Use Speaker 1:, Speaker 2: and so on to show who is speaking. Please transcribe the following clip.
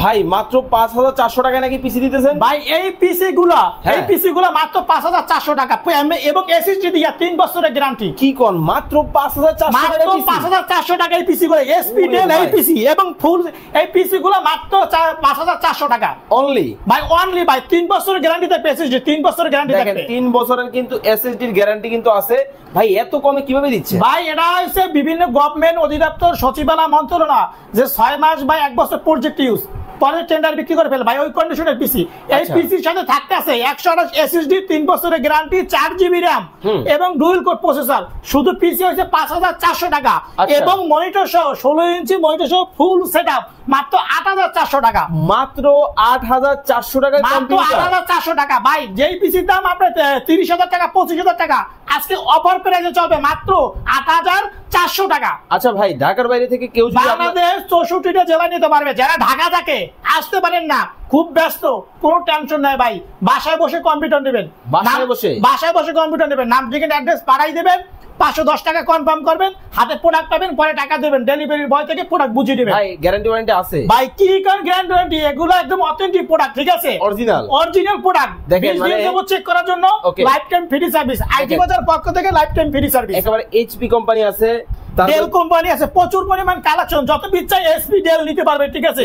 Speaker 1: ভাই মাত্র 5400 টাকা নাকি পিসি দিতেছেন
Speaker 2: ভাই এই পিসি গুলা মাত্র 5400 টাকা এবং এসএসডি দিয়া 3 বছরের গ্যারান্টি।
Speaker 1: কি কোন মাত্র 5400 টাকা পিসি?
Speaker 2: 5400 টাকা এই পিসি গুলো এসপি ডেল এই পিসি এবং ফুল এই পিসি গুলো মাত্র 5400 টাকা
Speaker 1: অনলি
Speaker 2: ভাই 3 বছরের গ্যারান্টি থাকবে এসএসডি 3 বছরের গ্যারান্টি থাকবে।
Speaker 1: দেখেন 3 বছরের কিন্তু এসএসডি এর গ্যারান্টি কিন্তু আছে ভাই। এত কমে কিভাবে দিচ্ছে
Speaker 2: ভাই? এটা হচ্ছে বিভিন্ন গভর্নমেন্ট অধিদপ্তর সচিবালয় মন্ত্রণালয় যে 6 মাস ভাই 1 বছর প্রজেক্ট ইউজ পরে টেন্ডার বিক্রি করে ফেলে ভাই ওই কন্ডিশনের পিসি। এই পিসির সাথে থাকতে আছে 128 এসএসডি 3 বছরের গ্যারান্টি 4 জিবি র‍্যাম এবং ডুয়াল কোর প্রসেসর। শুধু পিসি হচ্ছে 5400 টাকা এবং মনিটর সহ 16 ইঞ্চি মনিটর সহ ফুল সেটআপ মাত্র 8400 টাকা।
Speaker 1: মাত্র 8400 টাকা
Speaker 2: মাত্র 8400 টাকা ভাই। যেই পিসির দাম আপনার 30000 টাকা 25000 টাকা আজকে অফার প্রাইসে চলবে মাত্র 8400 টাকা।
Speaker 1: আচ্ছা ভাই ঢাকার বাইরে থেকে কেউ যদি
Speaker 2: বাংলাদেশ 64টা জেলা নিতে পারবে। যারা ঢাকা থাকে আসতে পারেন না, খুব ব্যস্ত, কোনো টেনশন নাই ভাই। বাসায় বসে কম্পিউটার নেবেন, বাসায় বসে কম্পিউটার নেবেন, নাম ঠিকানা অ্যাড্রেস পাঠাই দেবেন, 510 টাকা কনফার্ম করবেন, হাতে প্রোডাক্ট পাবেন, পরে টাকা দেবেন, ডেলিভারির বয় থেকে প্রোডাক্ট বুঝিয়ে দিবেন।
Speaker 1: ভাই গ্যারান্টি ওয়ারেন্টি আছে
Speaker 2: ভাই? কি কার গ্যারান্টি ওয়ারেন্টি? এগুলো একদম অথেন্টিক প্রোডাক্ট, ঠিক আছে? অরিজিনাল প্রোডাক্ট দেখেন, মানে চেক করার জন্য life time free service. IT বাজার পক্ষ থেকে লাইফ টাইম ফ্রি সার্ভিস।
Speaker 1: একেবারে এইচপি কোম্পানি আছে,
Speaker 2: ডেল কোম্পানি আছে, প্রচুর পরিমাণ কালেকশন, যত ইচ্ছা এসপি ডেল নিতে পারবে, ঠিক আছে?